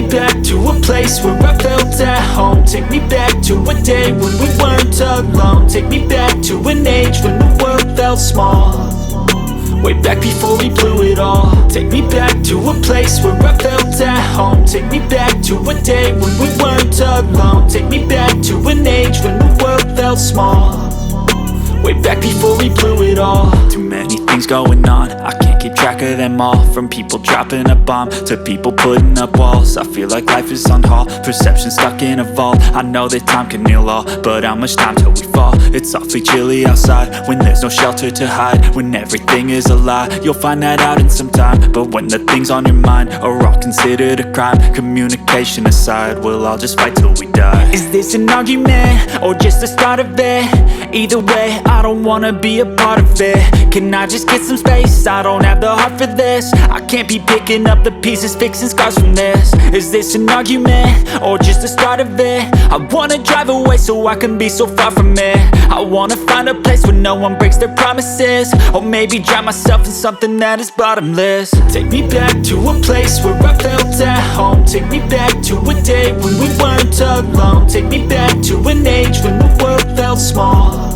back to a place where I felt at home. Take me back to a day when we weren't alone. Take me back to an age when the world felt small, way back before we blew it all. Take me back to a place where I felt at home. Take me back to a day when we weren't alone. Take me back to an age when the world felt small, way back before we blew it all. Too many things going on, I can't keep track of them all. From people dropping a bomb to people putting up walls. I feel like life is on hold, perception stuck in a vault. I know that time can heal all, but how much time till we fall? It's awfully chilly outside when there's no shelter to hide. When everything is a lie, you'll find that out in some time. But when the things on your mind are all considered a crime, communication aside, we'll all just fight till we die. Is this an argument or just the start of it? Either way, I don't wanna be a part of it. Can I just get some space? I don't have the heart for this. I can't be picking up the pieces, fixing scars from this. Is this an argument or just the start of it? I wanna drive away so I can be so far from it. I wanna find a place where no one breaks their promises, or maybe drown myself in something that is bottomless. Take me back to a place where I felt at home. Take me back to a day when we weren't alone. Take me back to an age when the world felt small,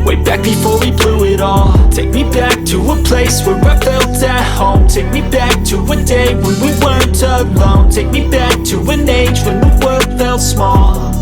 way back before we blew it all. Take me back to a place where I felt at home. Take me back to a day when we weren't alone. Take me back to an age when the world felt small,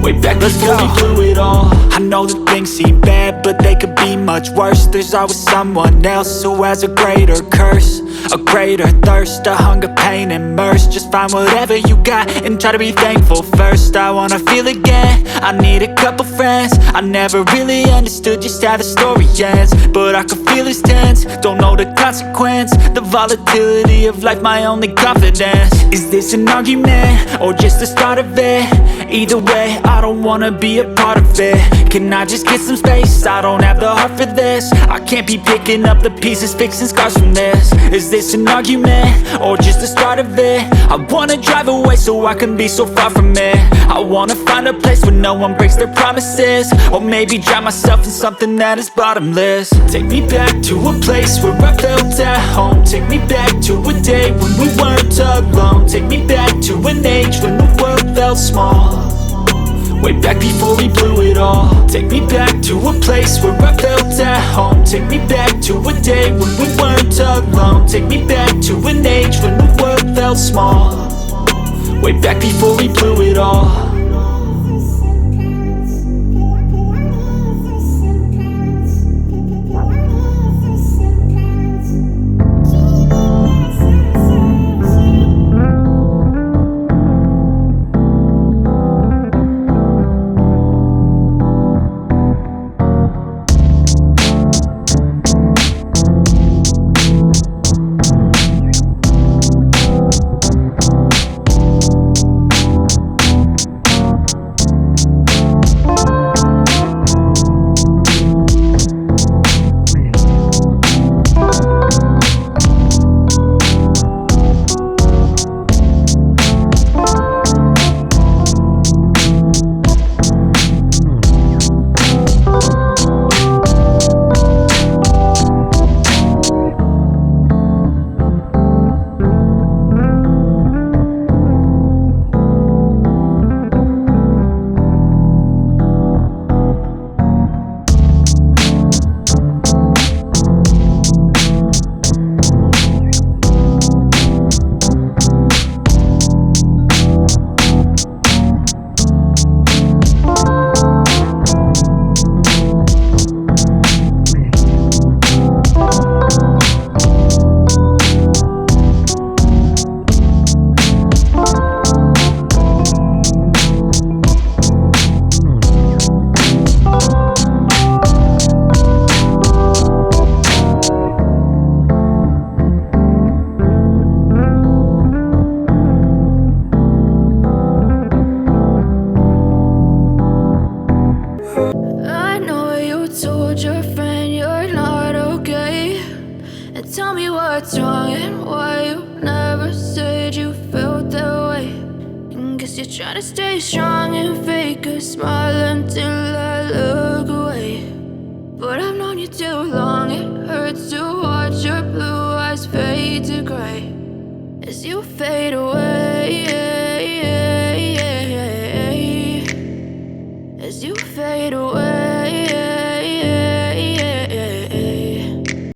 way back before we blew it all. I know that things seem bad, but they could be much worse. There's always someone else who has a greater curse, a greater thirst, a hunger, pain, and mercy. Just find whatever you got and try to be thankful first. I wanna feel again, I need a couple friends. I never really understood just how the story ends, but I can feel it's tense, don't know the consequence. The volatility of life, my only confidence. Is this an argument or just the start of it? Either way, I don't wanna be a part of it. Can I just get some space? I don't have the heart for this. I can't be picking up the pieces, fixing scars from this. Is this an argument or just the start of it? I wanna drive away so I can be so far from it. I wanna find a place where no one breaks their promises, or maybe drown myself in something that is bottomless. Take me back to a place where I felt at home. Take me back to a day when we weren't alone. Take me back to an age when the world felt small, way back before we blew it all. Take me back to a place where I felt at home. Take me back to a day when we weren't alone. Take me back to an age when the world felt small, way back before we blew it all. what's wrong and why you never said you felt that way. And guess you're trying to stay strong and fake a smile until I look away. But I've known you too long, it hurts to watch your blue eyes fade to gray as you fade away. you fade away.